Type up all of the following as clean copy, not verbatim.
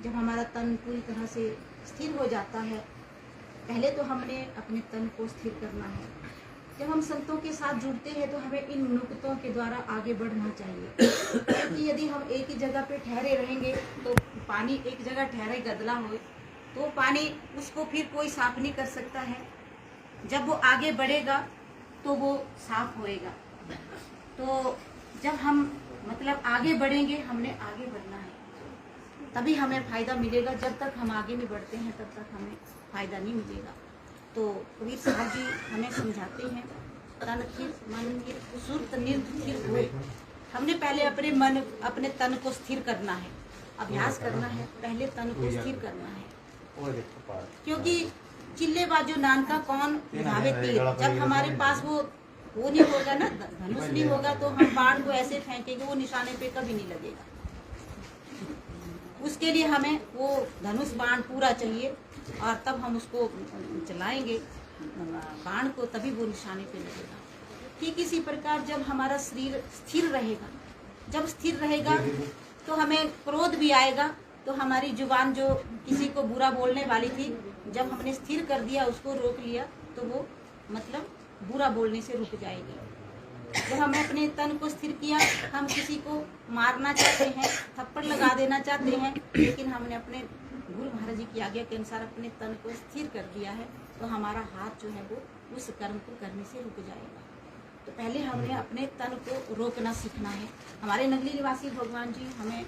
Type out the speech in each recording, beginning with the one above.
जब हमारा तन पूरी तरह से स्थिर हो जाता है, पहले तो हमने अपने तन को स्थिर करना है। जब हम संतों के साथ जुड़ते हैं तो हमें इन नुक्तों के द्वारा आगे बढ़ना चाहिए, क्योंकि यदि हम एक ही जगह पे ठहरे रहेंगे तो पानी एक जगह ठहरे गदला हो तो पानी उसको फिर कोई साफ नहीं कर सकता है। जब वो आगे बढ़ेगा तो वो साफ होएगा। तो जब हम मतलब आगे बढ़ेंगे, हमने आगे बढ़ना है, तभी हमें फायदा मिलेगा। जब तक हम आगे नहीं बढ़ते हैं तब तक हमें फायदा नहीं मिलेगा। तो कबीर साहब जी हमें समझाते हैं, तन स्थिर मन सुरत निर्स्थिर होए। हमने पहले अपने तन को स्थिर करना है, अभ्यास करना है, पहले तन को स्थिर करना है। क्योंकि चिल्ले बाजू नानका कौन भावे तीर, जब हमारे पास वो नहीं होगा ना, धनुष नहीं होगा, तो हम बाण को ऐसे फेंकेंगे, वो निशाने पे कभी नहीं लगेगा। उसके लिए हमें वो धनुष बाण पूरा चाहिए और तब हम उसको चलाएंगे बाण को, तभी वो निशाने पे लगेगा। ठीक इसी प्रकार जब हमारा शरीर स्थिर रहेगा, जब स्थिर रहेगा तो हमें क्रोध भी आएगा, तो हमारी जुबान जो किसी को बुरा बोलने वाली थी, जब हमने स्थिर कर दिया, उसको रोक लिया, तो वो मतलब बुरा बोलने से रुक जाएगी। जब हमने अपने तन को स्थिर किया, हम किसी को मारना चाहते हैं, थप्पड़ लगा देना चाहते हैं, लेकिन हमने अपने गुरु महाराज जी की आज्ञा के अनुसार अपने तन को स्थिर कर दिया है, तो हमारा हाथ जो है वो उस कर्म को करने से रुक जाएगा। तो पहले हमने अपने तन को रोकना सीखना है। हमारे नगली निवासी भगवान जी हमें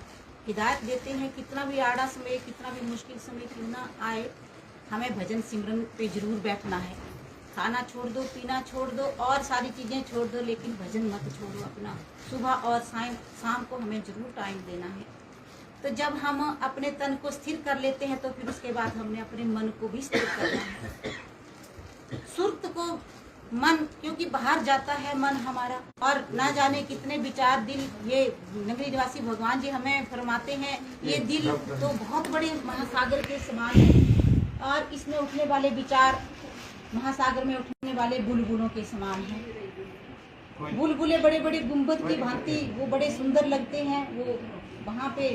हिदायत देते हैं, कितना भी आड़ा समय, कितना भी मुश्किल समय क्यों ना आए, हमें भजन सिमरन पे जरूर बैठना है। खाना छोड़ दो, पीना छोड़ दो और सारी चीज़ें छोड़ दो, लेकिन भजन मत छोड़ो अपना। सुबह और शाम को हमें जरूर टाइम देना है। तो जब हम अपने तन को स्थिर कर लेते हैं तो फिर उसके बाद हमने अपने मन को भी स्थिर करना है। सुरत को मन, क्योंकि बाहर जाता है मन हमारा, और ना जाने कितने विचार दिल, ये नगरी निवासी भगवान जी हमें फरमाते हैं, ये दिल तो बहुत बड़े महासागर के समान है और इसमें उठने वाले विचार महासागर में उठने वाले बुलबुलों के समान है। बुलबुले बड़े बड़े गुंबद की भांति, वो बड़े सुंदर लगते हैं, वो वहाँ पे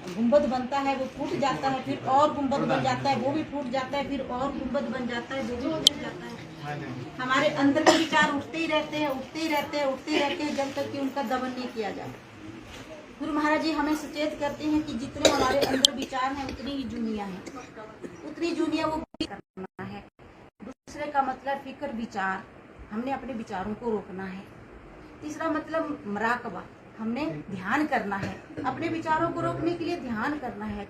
गुंबद बनता है, वो फूट जाता है, फिर और गुंबद बन जाता है, वो भी फूट जाता है, फिर और गुंबद बन जाता है, वो भी फूट जाता है। हमारे अंदर के विचार उठते ही रहते हैं, उठते ही रहते हैं, उठते ही रहते हैं, जब तक कि उनका दमन नहीं किया जाए। गुरु महाराज जी हमें सचेत करते हैं कि जितने हमारे अंदर विचार हैं उतनी ही जुनिया है, उतनी जुनिया वो करना है। दूसरे का मतलब फिक्र, विचार, हमने अपने विचारों को रोकना है। तीसरा मतलब मराकबा, हमने ध्यान करना है। अपने विचारों को रोकने के लिए ध्यान करना है।